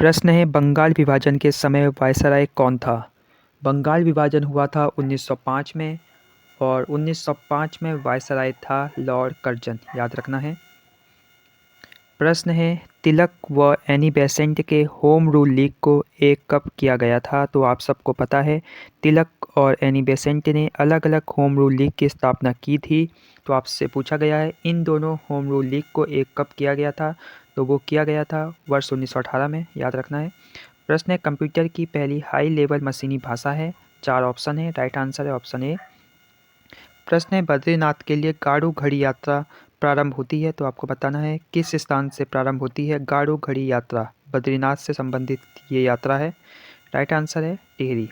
प्रश्न है बंगाल विभाजन के समय वायसराय कौन था। बंगाल विभाजन हुआ था 1905 में और 1905 में वायसराय था लॉर्ड कर्जन, याद रखना है। प्रश्न है तिलक व एनी बेसेंट के होम रूल लीग को एक कब किया गया था। तो आप सबको पता है तिलक और एनी बेसेंट ने अलग अलग होम रूल लीग की स्थापना की थी। तो आपसे पूछा गया है इन दोनों होम रूल लीग को एक कब किया गया था। तो वो किया गया था वर्ष 1918 में, याद रखना है। प्रश्न है कंप्यूटर की पहली हाई लेवल मशीनी भाषा है। 4 ऑप्शन है, राइट आंसर है ऑप्शन ए। प्रश्न है बद्रीनाथ के लिए गाड़ू घड़ी यात्रा प्रारंभ होती है। तो आपको बताना है किस स्थान से प्रारंभ होती है गाड़ू घड़ी यात्रा। बद्रीनाथ से संबंधित ये यात्रा है। राइट आंसर है टिहरी।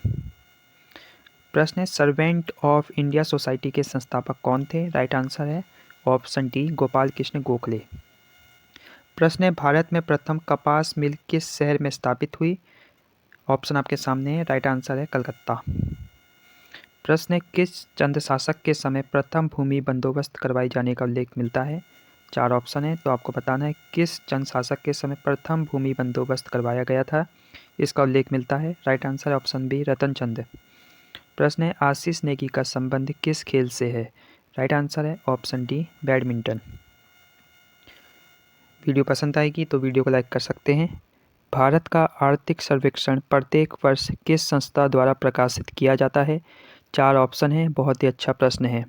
प्रश्न है सर्वेंट ऑफ इंडिया सोसाइटी के संस्थापक कौन थे। राइट आंसर है ऑप्शन डी गोपाल कृष्ण गोखले। प्रश्न है भारत में प्रथम कपास मिल किस शहर में स्थापित हुई। ऑप्शन आपके सामने है, राइट आंसर है कलकत्ता। प्रश्न है किस चंद शासक के समय प्रथम भूमि बंदोबस्त करवाए जाने का उल्लेख मिलता है। 4 ऑप्शन है, तो आपको बताना है किस चंद शासक के समय प्रथम भूमि बंदोबस्त करवाया गया था। इसका उल्लेख मिलता है, राइट आंसर है ऑप्शन बी रतन चंद। प्रश्न है आशीष नेगी का संबंध किस खेल से है। राइट आंसर है ऑप्शन डी बैडमिंटन। वीडियो पसंद आएगी तो वीडियो को लाइक कर सकते हैं। भारत का आर्थिक सर्वेक्षण प्रत्येक वर्ष किस संस्था द्वारा प्रकाशित किया जाता है। 4 ऑप्शन है, बहुत ही अच्छा प्रश्न है।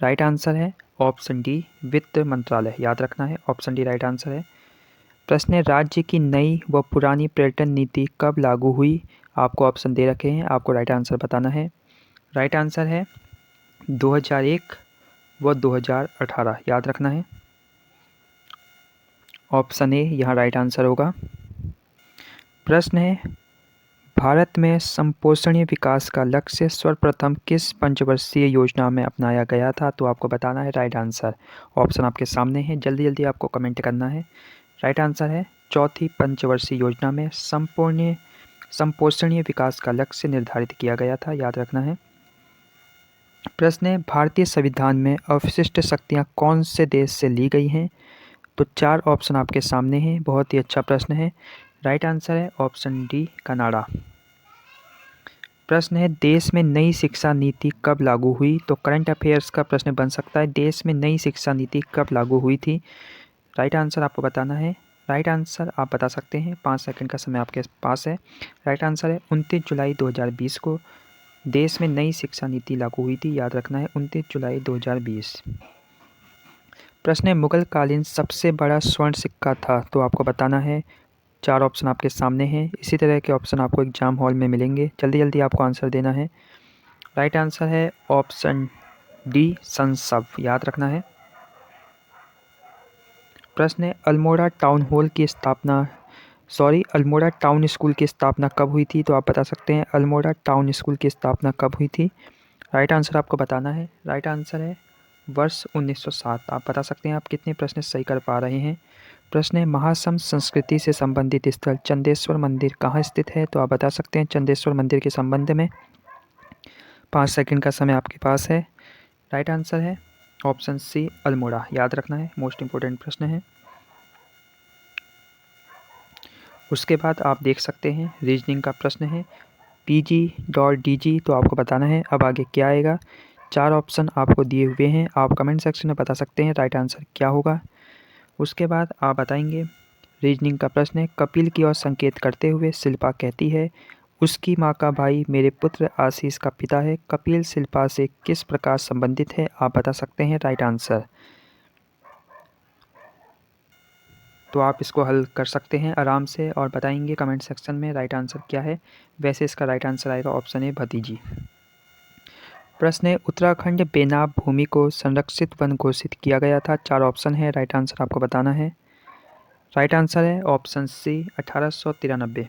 राइट आंसर है ऑप्शन डी वित्त मंत्रालय, याद रखना है ऑप्शन डी राइट आंसर है। प्रश्न है राज्य की नई व पुरानी पर्यटन नीति कब लागू हुई। आपको ऑप्शन दे रखे हैं, आपको राइट आंसर बताना है। राइट आंसर है 2001 व 2018, याद रखना है ऑप्शन ए यहाँ राइट आंसर होगा। प्रश्न है भारत में संपोषणीय विकास का लक्ष्य सर्वप्रथम किस पंचवर्षीय योजना में अपनाया गया था। तो आपको बताना है राइट आंसर। ऑप्शन आपके सामने है, जल्दी जल्दी आपको कमेंट करना है। राइट आंसर है चौथी पंचवर्षीय योजना में संपोषणीय विकास का लक्ष्य निर्धारित किया गया था, याद रखना है। प्रश्न है भारतीय संविधान में अवशिष्ट शक्तियाँ कौन से देश से ली गई हैं। तो 4 ऑप्शन आपके सामने हैं, बहुत ही अच्छा प्रश्न है। राइट आंसर है ऑप्शन डी कनाडा। प्रश्न है देश में नई शिक्षा नीति कब लागू हुई। तो करंट अफेयर्स का प्रश्न बन सकता है, देश में नई शिक्षा नीति कब लागू हुई थी। राइट आंसर आपको बताना है। राइट आंसर आप बता सकते हैं, 5 सेकंड का समय आपके पास है। राइट आंसर है 29 जुलाई 2020 को देश में नई शिक्षा नीति लागू हुई थी, याद रखना है 29 जुलाई 2020। प्रश्न है मुगल कालीन सबसे बड़ा स्वर्ण सिक्का था। तो आपको बताना है, 4 ऑप्शन आपके सामने हैं। इसी तरह के ऑप्शन आपको एग्जाम हॉल में मिलेंगे, जल्दी जल्दी आपको आंसर देना है। राइट आंसर है ऑप्शन डी संसव, याद रखना है। प्रश्न है अल्मोड़ा टाउन स्कूल की स्थापना कब हुई थी। तो आप बता सकते हैं अल्मोड़ा टाउन स्कूल की स्थापना कब हुई थी। राइट आंसर आपको बताना है। राइट आंसर है वर्ष 1907। आप बता सकते हैं आप कितने प्रश्न सही कर पा रहे हैं। प्रश्न है महासम संस्कृति से संबंधित स्थल चंदेश्वर मंदिर कहाँ स्थित है। तो आप बता सकते हैं चंदेश्वर मंदिर के संबंध में। 5 सेकंड का समय आपके पास है। राइट आंसर है ऑप्शन सी अल्मोड़ा, याद रखना है, मोस्ट इंपॉर्टेंट प्रश्न है। उसके बाद आप देख सकते हैं रीजनिंग का प्रश्न है pg.dg। तो आपको बताना है अब आगे क्या आएगा। 4 ऑप्शन आपको दिए हुए हैं, आप कमेंट सेक्शन में बता सकते हैं राइट आंसर क्या होगा। उसके बाद आप बताएंगे रीजनिंग का प्रश्न है कपिल की ओर संकेत करते हुए शिल्पा कहती है उसकी माँ का भाई मेरे पुत्र आशीष का पिता है। कपिल शिल्पा से किस प्रकार संबंधित है, आप बता सकते हैं राइट आंसर। तो आप इसको हल कर सकते हैं आराम से और बताएंगे कमेंट सेक्शन में राइट आंसर क्या है। वैसे इसका राइट आंसर आएगा ऑप्शन ए भतीजी। प्रश्न है उत्तराखंड बेनाब भूमि को संरक्षित वन घोषित किया गया था। 4 ऑप्शन है, राइट आंसर आपको बताना है। राइट आंसर है ऑप्शन सी 1893।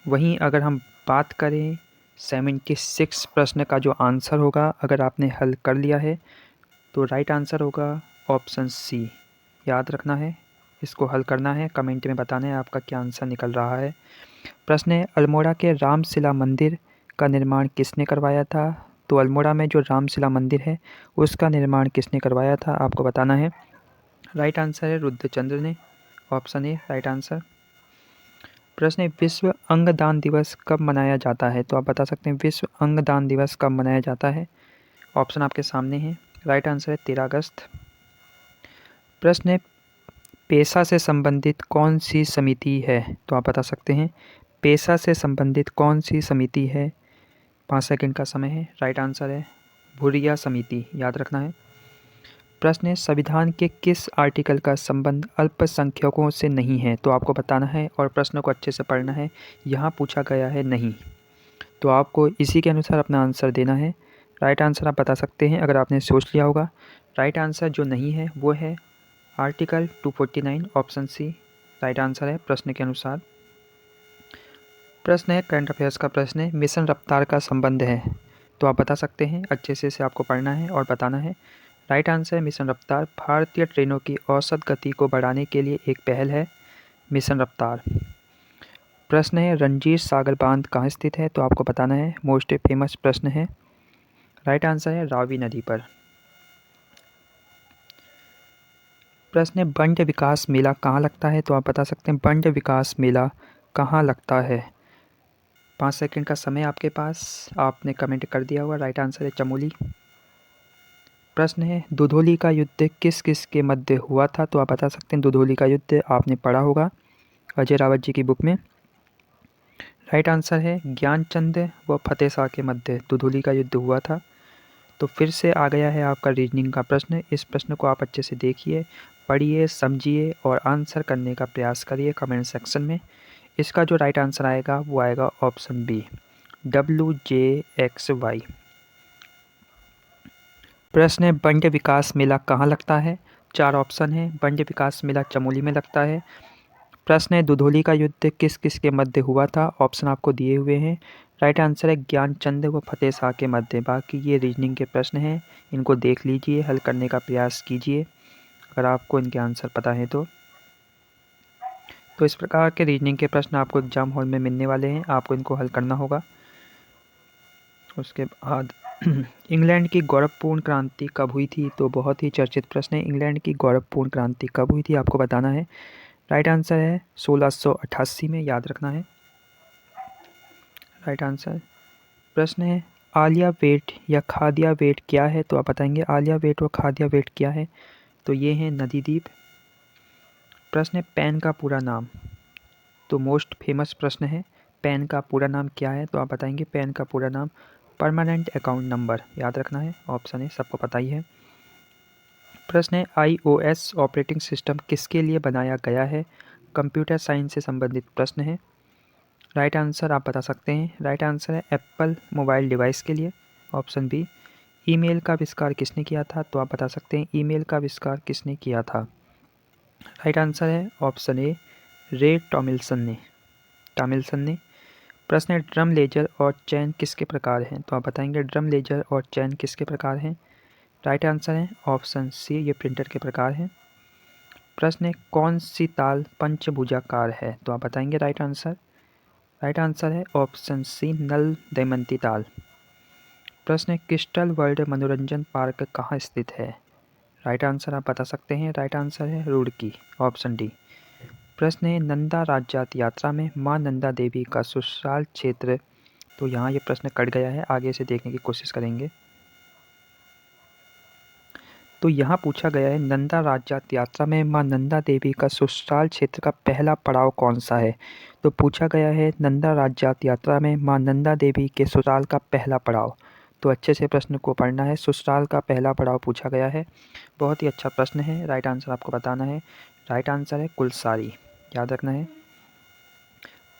वहीं अगर हम बात करें 76 प्रश्न का जो आंसर होगा अगर आपने हल कर लिया है तो राइट आंसर होगा ऑप्शन सी, याद रखना है। इसको हल करना है, कमेंट में बताना है आपका क्या आंसर निकल रहा है। प्रश्न है अल्मोड़ा के रामशिला मंदिर का निर्माण किसने करवाया था। तो अल्मोड़ा में जो रामशिला मंदिर है उसका निर्माण किसने करवाया था, आपको बताना है। राइट आंसर है रुद्रचंद्र ने। Option A right answer. प्रश्न है विश्व अंगदान दिवस कब मनाया जाता है? तो आप बता सकते हैं विश्व अंगदान दिवस कब मनाया जाता है। ऑप्शन आपके सामने है। राइट आंसर है 13 अगस्त। प्रश्न है पेशा से संबंधित कौन सी समिति है? तो आप बता सकते हैं पेशा से संबंधित कौन सी समिति है। 5 सेकंड का समय है। राइट आंसर है भुरिया समिति, याद रखना है। प्रश्न है संविधान के किस आर्टिकल का संबंध अल्पसंख्यकों से नहीं है? तो आपको बताना है और प्रश्न को अच्छे से पढ़ना है। यहाँ पूछा गया है नहीं, तो आपको इसी के अनुसार अपना आंसर देना है। राइट आंसर आप बता सकते हैं अगर आपने सोच लिया होगा। राइट आंसर जो नहीं है वो है article 249, option C right answer है प्रश्न के अनुसार। प्रश्न है करंट अफेयर्स का प्रश्न है मिशन रफ्तार का संबंध है? तो आप बता सकते हैं, अच्छे से इसे आपको पढ़ना है और बताना है। राइट आंसर है मिशन रफ्तार भारतीय ट्रेनों की औसत गति को बढ़ाने के लिए एक पहल है मिशन रफ्तार। प्रश्न है रंजीत सागर बांध कहाँ स्थित है? तो आपको बताना है, मोस्ट फेमस प्रश्न है। राइट आंसर है रावी नदी पर। प्रश्न है बंज विकास मेला कहाँ लगता है? तो आप बता सकते हैं बंज विकास मेला कहाँ लगता है। 5 सेकंड का समय आपके पास, आपने कमेंट कर दिया होगा। राइट आंसर है चमोली। प्रश्न है दुधौली का युद्ध किस किस के मध्य हुआ था? तो आप बता सकते हैं दुधौली का युद्ध आपने पढ़ा होगा अजय रावत जी की बुक में। राइट आंसर है ज्ञानचंद व फतेह शाह के मध्य दुधौली का युद्ध हुआ था। तो फिर से आ गया है आपका रीजनिंग का प्रश्न। इस प्रश्न को आप अच्छे से देखिए, पढ़िए, समझिए और आंसर करने का प्रयास करिए कमेंट सेक्शन में। इसका जो राइट आंसर आएगा वो आएगा ऑप्शन बी WJXY। प्रश्न है बंज विकास मेला कहाँ लगता है? 4 ऑप्शन है। बंज विकास मेला चमोली में लगता है। प्रश्न है दुधौली का युद्ध किस किस के मध्य हुआ था? ऑप्शन आपको दिए हुए हैं। राइट आंसर है ज्ञानचंद व फतेह शाह के मध्य। बाकी ये रीजनिंग के प्रश्न हैं, इनको देख लीजिए, हल करने का प्रयास कीजिए अगर आपको इनके आंसर पता है तो। इस प्रकार के रीजनिंग के प्रश्न आपको एग्जाम हॉल में मिलने वाले हैं, आपको इनको हल करना होगा। उसके बाद इंग्लैंड की गौरवपूर्ण क्रांति कब हुई थी? तो बहुत ही चर्चित प्रश्न है, इंग्लैंड की गौरवपूर्ण क्रांति कब हुई थी आपको बताना है। राइट आंसर है 1688 में, याद रखना है। Right answer. प्रश्न है आलिया वेट या खादिया वेट क्या है? तो आप बताएंगे आलिया वेट व खादिया वेट क्या है? तो ये हैं नदी द्वीप। प्रश्न है पैन का पूरा नाम? तो मोस्ट फेमस प्रश्न है, पैन का पूरा नाम क्या है? तो आप बताएंगे पैन का पूरा नाम परमानेंट अकाउंट नंबर, याद रखना है। ऑप्शन है सबको पता ही है। प्रश्न है iOS ऑपरेटिंग सिस्टम किसके लिए बनाया गया है? कंप्यूटर साइंस से संबंधित प्रश्न है। राइट आंसर आप बता सकते हैं। राइट आंसर है एप्पल मोबाइल डिवाइस के लिए, ऑप्शन बी। ईमेल का आविष्कार किसने किया था? तो आप बता सकते हैं ईमेल का आविष्कार किसने किया था। राइट आंसर है ऑप्शन ए रे टॉमिल्सन ने। प्रश्न है ड्रम लेजर और चैन किसके प्रकार हैं? तो आप बताएंगे ड्रम लेजर और चैन किसके प्रकार हैं। राइट आंसर है ऑप्शन सी, ये प्रिंटर के प्रकार हैं। प्रश्न है कौन सी ताल पंचभुजाकार है? तो आप बताएंगे राइट आंसर। राइट आंसर है ऑप्शन सी नल दमयंती ताल। प्रश्न है क्रिस्टल वर्ल्ड मनोरंजन पार्क कहाँ स्थित है? राइट आंसर आप बता सकते हैं। राइट आंसर है रुड़की, ऑप्शन डी। प्रश्न है नंदा राज्यात यात्रा में मां नंदा देवी का ससुराल क्षेत्र? तो यहाँ ये प्रश्न कट गया है, आगे से देखने की कोशिश करेंगे। तो यहाँ पूछा गया है नंदा राज्यात यात्रा में मां नंदा देवी का ससुराल क्षेत्र का पहला पड़ाव कौन सा है? तो पूछा गया है नंदा राज्यात यात्रा में मां नंदा देवी के ससुराल का पहला पड़ाव। तो अच्छे से प्रश्न को पढ़ना है, ससुराल का पहला पड़ाव पूछा गया है। बहुत ही अच्छा प्रश्न है। राइट आंसर आपको बताना है। राइट आंसर है कुलसारी, याद रखना है।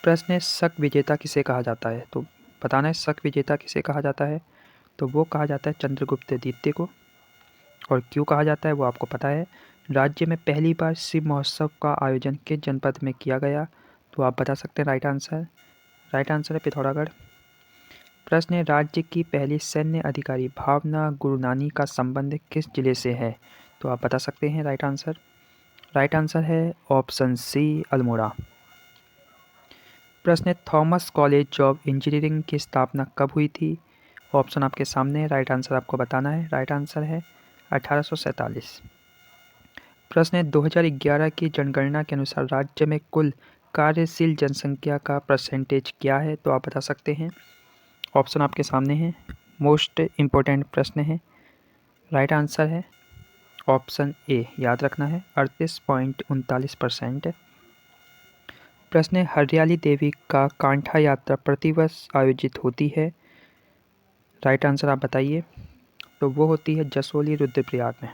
प्रश्न है शक विजेता किसे कहा जाता है? तो बताना है शक विजेता किसे कहा जाता है। तो वो कहा जाता है चंद्रगुप्त द्वितीय को। और क्यों कहा जाता है वो आपको पता है। राज्य में पहली बार शिव महोत्सव का आयोजन किस जनपद में किया गया? तो आप बता सकते हैं राइट आंसर। राइट आंसर है पिथौरागढ़। प्रश्न है राज्य की पहली सैन्य अधिकारी भावना गुरुनानी का संबंध किस जिले से है? तो आप बता सकते हैं राइट आंसर। राइट आंसर है ऑप्शन सी अल्मोड़ा। प्रश्न है थॉमस कॉलेज ऑफ इंजीनियरिंग की स्थापना कब हुई थी? ऑप्शन आपके सामने है, राइट आंसर आपको बताना है। राइट आंसर है 1847। प्रश्न है 2011 की जनगणना के अनुसार राज्य में कुल कार्यशील जनसंख्या का परसेंटेज क्या है? तो आप बता सकते हैं। ऑप्शन आपके सामने हैं। मोस्ट इम्पोर्टेंट प्रश्न है। राइट आंसर है ऑप्शन ए, याद रखना है 38.39%। प्रश्न है हरियाली देवी का कांठा यात्रा प्रतिवर्ष आयोजित होती है। राइट आंसर आप बताइए। तो वो होती है जसोली रुद्रप्रयाग में।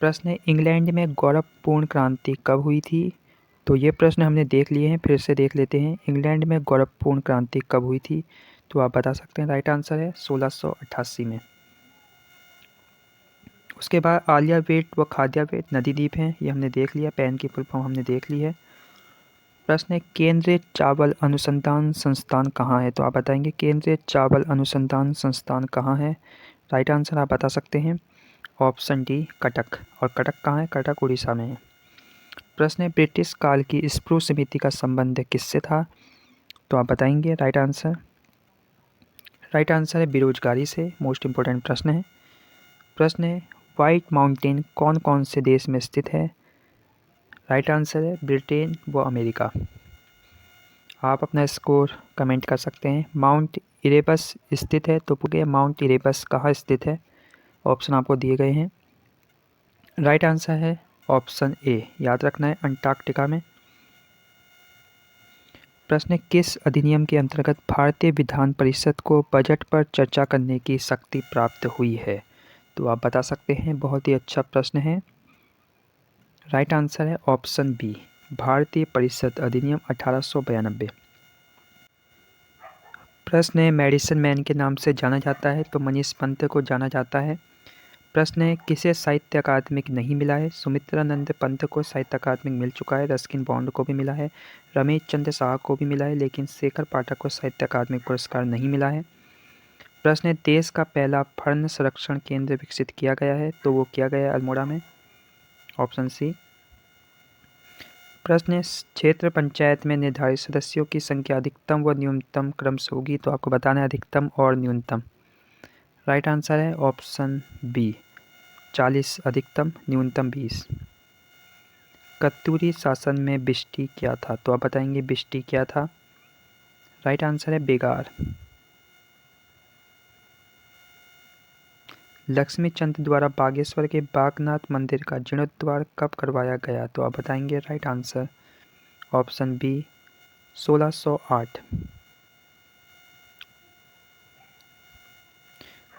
प्रश्न है इंग्लैंड में गौरवपूर्ण क्रांति कब हुई थी? तो ये प्रश्न हमने देख लिए हैं, फिर से देख लेते हैं। इंग्लैंड में गौरवपूर्ण क्रांति कब हुई थी? तो आप बता सकते हैं। राइट आंसर है 1688 में। उसके बाद आलिया वेट व खादिया वेट नदी द्वीप हैं, ये हमने देख लिया। पैन की फुल फॉर्म हमने देख ली है। प्रश्न है केंद्रीय चावल अनुसंधान संस्थान कहाँ है? तो आप बताएंगे केंद्रीय चावल अनुसंधान संस्थान कहाँ है। राइट आंसर आप बता सकते हैं ऑप्शन डी, कटक। और कटक कहाँ है? कटक उड़ीसा में है। प्रश्न है ब्रिटिश काल की स्प्रू समिति का संबंध किससे था? तो आप बताएंगे। राइट आंसर है बेरोजगारी से। मोस्ट इम्पोर्टेंट प्रश्न है। प्रश्न है व्हाइट माउंटेन कौन कौन से देश में स्थित है? राइट आंसर है ब्रिटेन व अमेरिका। आप अपना स्कोर कमेंट कर सकते हैं। माउंट इरेबस स्थित है, तो पूछे माउंट इरेबस कहाँ स्थित है? ऑप्शन आपको दिए गए हैं। राइट आंसर है ऑप्शन ए, याद रखना है अंटार्कटिका में। प्रश्न किस अधिनियम के अंतर्गत भारतीय विधान परिषद को बजट पर चर्चा करने की शक्ति प्राप्त हुई है? तो आप बता सकते हैं। बहुत ही अच्छा प्रश्न है। राइट आंसर है ऑप्शन बी, भारतीय परिषद अधिनियम 1892। प्रश्न है मेडिसिन मैन के नाम से जाना जाता है? तो मनीष पंत को जाना जाता है। प्रश्न है किसे साहित्य अकादमी नहीं मिला है? सुमित्रानंद पंत को साहित्य अकादमी मिल चुका है। रस्किन बॉन्ड को भी मिला है। रमेश चंद्र शाह को भी मिला है, लेकिन शेखर पाठक को साहित्य अकादमी पुरस्कार नहीं मिला है। प्रश्न है देश का पहला फर्ण संरक्षण केंद्र विकसित किया गया है? तो वो किया गया है अल्मोड़ा में। Option C. प्रश्न है क्षेत्र पंचायत में निर्धारित सदस्यों की संख्या अधिकतम व न्यूनतम क्रम से होगी? तो आपको बताना है अधिकतम और न्यूनतम। राइट आंसर है ऑप्शन बी, 40 अधिकतम, न्यूनतम 20। कत्यूरी शासन में बिष्टी क्या था? तो आप बताएंगे बिष्टी क्या था। राइट आंसर है बेगार। लक्ष्मी चंद द्वारा बागेश्वर के बागनाथ मंदिर का जीर्णोद्धार कब करवाया गया? तो आप बताएंगे। Right answer option B, 1608।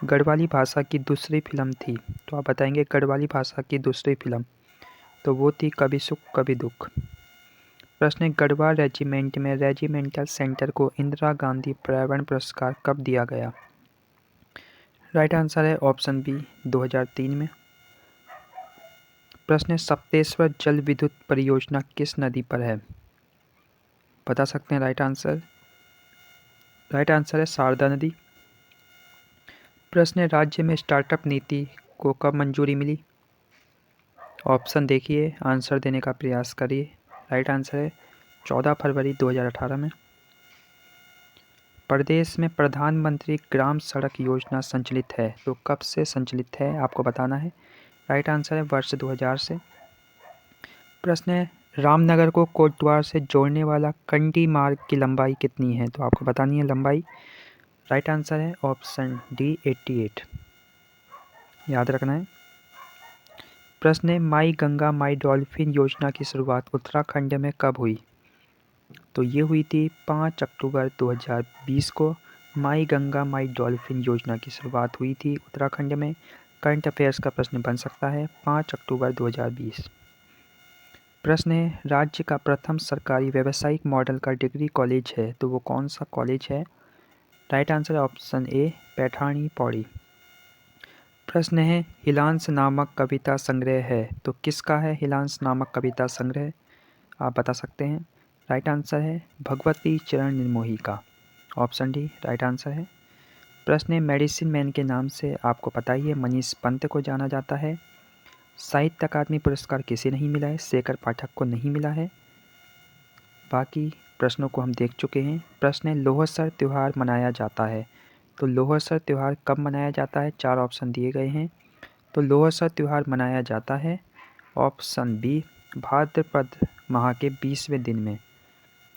Garhwali भाषा की दूसरी फिल्म थी? तो आप बताएंगे गढ़वाली भाषा की दूसरी फिल्म, तो वो थी कभी सुख कभी दुख। प्रश्न गढ़वाल रेजिमेंट में रेजिमेंटल सेंटर को इंदिरा गांधी पर्यावरण पुरस्कार कब दिया गया? राइट आंसर है ऑप्शन बी, 2003 में। प्रश्न सप्तेश्वर जल विद्युत परियोजना किस नदी पर है? बता सकते हैं। राइट आंसर है शारदा नदी। प्रश्न राज्य में स्टार्टअप नीति को कब मंजूरी मिली? ऑप्शन देखिए, आंसर देने का प्रयास करिए। राइट आंसर है 14 फरवरी 2018 में। प्रदेश में प्रधानमंत्री ग्राम सड़क योजना संचालित है? तो कब से संचालित है आपको बताना है। राइट आंसर है वर्ष 2000 से। प्रश्न है रामनगर को कोटद्वार से जोड़ने वाला कंडी मार्ग की लंबाई कितनी है? तो आपको बतानी है लंबाई। राइट आंसर है ऑप्शन डी, 88। याद रखना है। प्रश्न है माई गंगा माई डॉल्फिन योजना की शुरुआत उत्तराखंड में कब हुई? तो ये हुई थी 5 अक्टूबर 2020 को। माई गंगा माई डॉल्फिन योजना की शुरुआत हुई थी उत्तराखंड में। करंट अफेयर्स का प्रश्न बन सकता है 5 अक्टूबर 2020। प्रश्न है राज्य का प्रथम सरकारी व्यावसायिक मॉडल का डिग्री कॉलेज है? तो वो कौन सा कॉलेज है? राइट आंसर है ऑप्शन ए, पैठाणी पौड़ी। प्रश्न है हिलांस नामक कविता संग्रह है? तो किसका है हिलांस नामक कविता संग्रह? आप बता सकते हैं। राइट आंसर है भगवती चरण निर्मोही का। ऑप्शन डी राइट आंसर है। प्रश्न है मेडिसिन मैन के नाम से आपको पता ही है मनीष पंत को जाना जाता है। साहित्य अकादमी पुरस्कार किसे नहीं मिला है? शेखर पाठक को नहीं मिला है। बाकी प्रश्नों को हम देख चुके हैं। प्रश्न है लोहसर त्यौहार मनाया जाता है? तो लोहसर त्यौहार कब मनाया जाता है? 4 ऑप्शन दिए गए हैं। तो लोहसर त्यौहार मनाया जाता है ऑप्शन बी भाद्रपद माह के 20वें दिन में,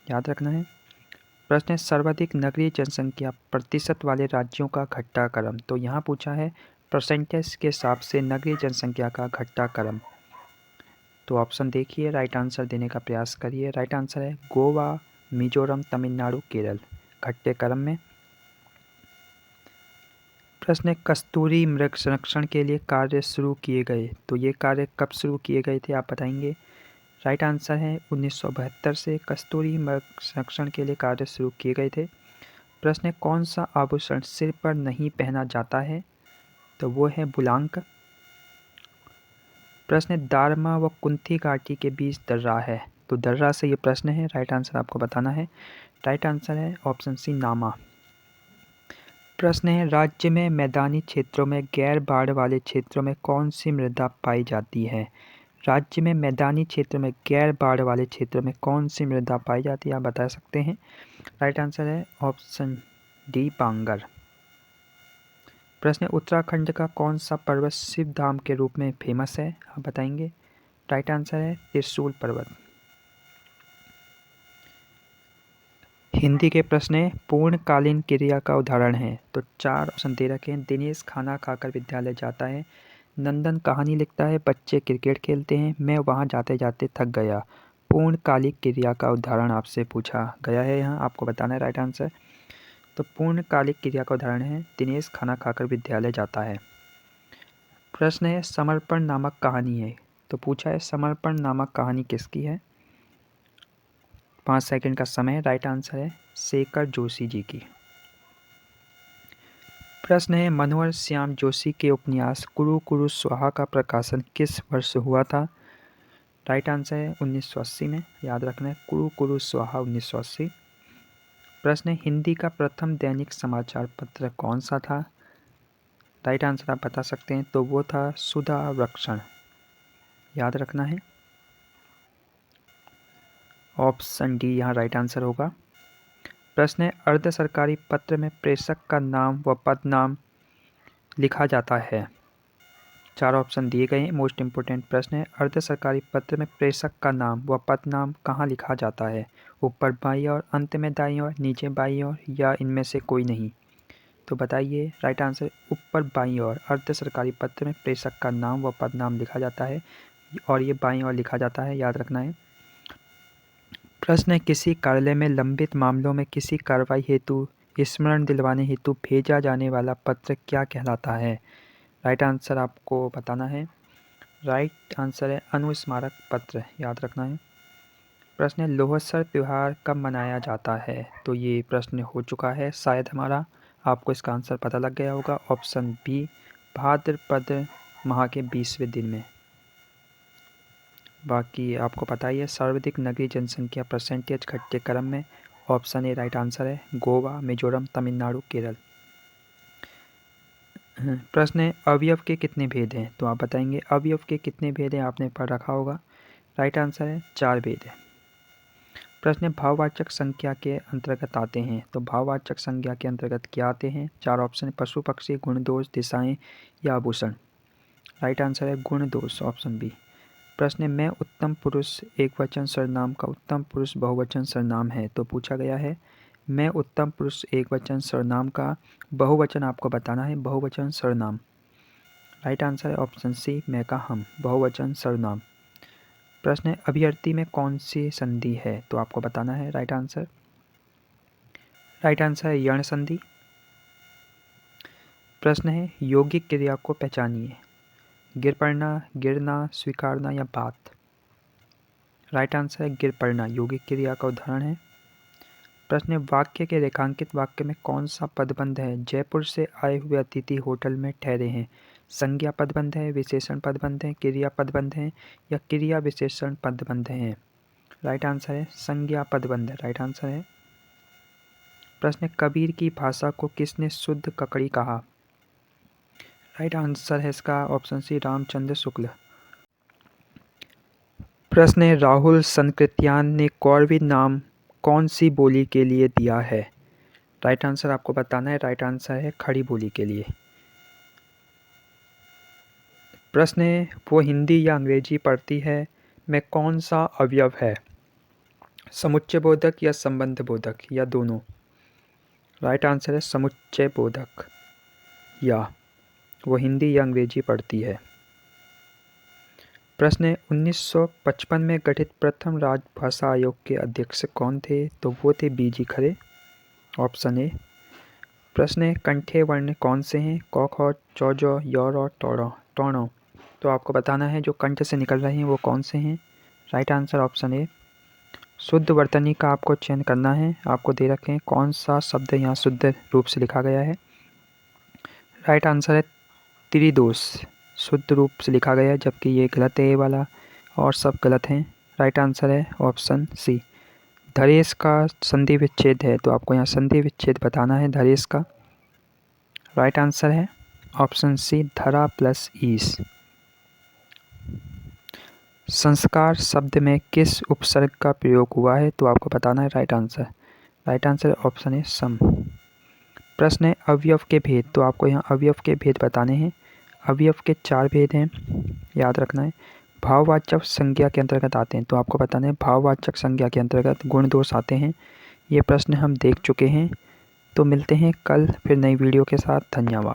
याद रखना है। प्रश्न है सर्वाधिक नगरीय जनसंख्या प्रतिशत वाले राज्यों का घटनाक्रम। तो यहाँ पूछा है परसेंटेज के हिसाब से नगरीय जनसंख्या का घटनाक्रम। तो ऑप्शन देखिए, राइट आंसर देने का प्रयास करिए। राइट आंसर है गोवा, मिजोरम, तमिलनाडु, केरल घटते क्रम में। प्रश्न है कस्तूरी मृग संरक्षण के लिए कार्य शुरू किए गए। तो ये कार्य कब शुरू किए गए थे, आप बताएंगे। राइट आंसर है 1972 से कस्तूरी मृग संरक्षण के लिए कार्य शुरू किए गए थे। प्रश्न है कौन सा आभूषण सिर पर नहीं पहना जाता है। तो वो है बुलांक। प्रश्न है दारमा व कुंती घाटी के बीच दर्रा है। तो दर्रा से ये प्रश्न है, राइट आंसर आपको बताना है। राइट आंसर है ऑप्शन सी नामा। प्रश्न है राज्य में मैदानी क्षेत्रों में गैर बाढ़ वाले क्षेत्रों में कौन सी मृदा पाई जाती है। राज्य में मैदानी क्षेत्र में गैर बाढ़ वाले क्षेत्रों में कौन सी मृदा पाई जाती है, आप बता सकते हैं। राइट आंसर है ऑप्शन डी बांगर। प्रश्न है उत्तराखंड का कौन सा पर्वत शिव धाम के रूप में फेमस है, आप बताएंगे। राइट आंसर है त्रिशूल पर्वत। हिंदी के प्रश्न है पूर्णकालीन क्रिया का उदाहरण है। तो 4 ऑप्शन दे रखे हैं। दिनेश खाना खाकर विद्यालय जाता है, नंदन कहानी लिखता है, बच्चे क्रिकेट खेलते हैं, मैं वहां जाते जाते थक गया। पूर्णकालिक क्रिया का उदाहरण आपसे पूछा गया है, यहाँ आपको बताना है राइट आंसर। तो पूर्णकालिक क्रिया का उदाहरण है दिनेश खाना खाकर विद्यालय जाता है। प्रश्न है समर्पण नामक कहानी है। तो पूछा है समर्पण नामक कहानी किसकी है। 5 सेकंड का समय। राइट आंसर है शेखर जोशी जी की। प्रश्न है मनोहर श्याम जोशी के उपन्यास कुरु कुरु स्वाहा का प्रकाशन किस वर्ष हुआ था। राइट आंसर है 1980 में, याद रखना है कुरु कुरु स्वाहा 1980। प्रश्न है हिंदी का प्रथम दैनिक समाचार पत्र कौन सा था। राइट आंसर आप बता सकते हैं। तो वो था सुधा रक्षण, याद रखना है। ऑप्शन डी यहाँ राइट आंसर होगा। प्रश्न है अर्ध सरकारी पत्र में प्रेषक का नाम व पद नाम लिखा जाता है। 4 ऑप्शन दिए गए हैं। मोस्ट इंपोर्टेंट प्रश्न है अर्ध सरकारी पत्र में प्रेषक का नाम व पद नाम कहाँ लिखा जाता है। ऊपर बाईं ओर, अंत में दाईं ओर, नीचे बाईं ओर या इनमें से कोई नहीं। तो बताइए। राइट आंसर ऊपर बाईं ओर अर्ध सरकारी पत्र में प्रेषक का नाम व पद नाम लिखा जाता है और ये बाईं ओर लिखा जाता है, याद रखना है। प्रश्न है किसी कार्यालय में लंबित मामलों में किसी कार्रवाई हेतु स्मरण दिलवाने हेतु भेजा जाने वाला पत्र क्या कहलाता है। राइट आंसर आपको बताना है। राइट आंसर है अनुस्मारक पत्र, याद रखना है। प्रश्न है लोहसर त्यौहार कब मनाया जाता है। तो ये प्रश्न हो चुका है शायद हमारा, आपको इसका आंसर पता लग गया होगा। ऑप्शन बी भाद्रपद माह के 20वें दिन में। बाकी आपको पता ही है सर्वाधिक नगरीय जनसंख्या परसेंटेज घटते क्रम में। ऑप्शन ए राइट आंसर है गोवा, मिजोरम, तमिलनाडु, केरल। प्रश्न है अवयव के कितने भेद हैं। तो आप बताएंगे अवयव के कितने भेद हैं, आपने पढ़ रखा होगा। राइट आंसर है 4 भेद है। प्रश्न है भाववाचक संख्या के अंतर्गत आते हैं। तो भाववाचक संज्ञा के अंतर्गत क्या आते हैं। 4 ऑप्शन पशु पक्षी, गुण दोष, दिशाएं या आभूषण। राइट आंसर है गुण दोष, ऑप्शन बी। प्रश्न है मैं उत्तम पुरुष एकवचन सर्वनाम का उत्तम पुरुष बहुवचन सर्वनाम है। तो पूछा गया है मैं उत्तम पुरुष एकवचन सर्वनाम का बहुवचन आपको बताना है, बहुवचन सर्वनाम। राइट आंसर है ऑप्शन सी मैं का हम, बहुवचन सर्वनाम। प्रश्न है अभिअर्थी में कौन सी संधि है। तो आपको बताना है राइट आंसर। राइट आंसर है यण संधि। प्रश्न है यौगिक क्रिया को पहचानिए। गिर पड़ना, गिरना, स्वीकारना या बात। राइट आंसर है गिर पड़ना यौगिक क्रिया का उदाहरण है। प्रश्न है वाक्य के रेखांकित वाक्य में कौन सा पदबंध है। जयपुर से आए हुए अतिथि होटल में ठहरे हैं। संज्ञा पदबंध है, विशेषण पदबंध है, क्रिया पदबंध है या क्रिया विशेषण पदबंध है। राइट आंसर है संज्ञा पदबंध, राइट आंसर है। प्रश्न कबीर की भाषा को किसने शुद्ध ककड़ी कहा। राइट आंसर है इसका ऑप्शन सी रामचंद्र शुक्ल। प्रश्न है राहुल संकृत्यान ने कौरवी नाम कौन सी बोली के लिए दिया है। राइट आंसर आपको बताना है। राइट आंसर है खड़ी बोली के लिए। प्रश्न है, वो हिंदी या अंग्रेजी पढ़ती है में कौन सा अवयव है? समुच्चय बोधक या संबंध बोधक या दोनों? राइट आंसर है समुच्चय बोधक। या वो हिंदी या अंग्रेजी पढ़ती है। प्रश्न है, 1955 में गठित प्रथम राजभाषा आयोग के अध्यक्ष कौन थे? तो वो थे बीजी खरे। Option A. प्रश्न है, कंठे वर्ण कौन से हैं? क, ख, चौ, जौ, यौर और टौणो। तो आपको बताना है जो कंठ से निकल रहे हैं वो कौन से हैं। Right answer option A. शुद्ध वर्तनी का आपको चयन करना है। आपको दे रखे हैं कौन सा शब्द यहाँ शुद्ध रूप से लिखा गया है। राइट आंसर है त्रिदोष, शुद्ध रूप से लिखा गया है, जबकि ये गलत है, ये वाला और सब गलत हैं। राइट आंसर है ऑप्शन सी। धरेश का संधि विच्छेद है, तो आपको यहाँ संधि विच्छेद बताना है धरेश का। राइट आंसर है ऑप्शन सी, धरा प्लस ईस। संस्कार शब्द में किस उपसर्ग का प्रयोग हुआ है? तो आपको बताना है राइट आंसर ऑप्शन है सम। प्रश्न है, अवयव के भेद। तो आपको यहाँ अवयव के भेद बताने हैं। अवयव के 4 भेद हैं, याद रखना है। भाववाचक संज्ञा के अंतर्गत आते हैं, तो आपको बताना है भाववाचक संज्ञा के अंतर्गत गुण दोष आते हैं। ये प्रश्न हम देख चुके हैं। तो मिलते हैं कल फिर नई वीडियो के साथ। धन्यवाद।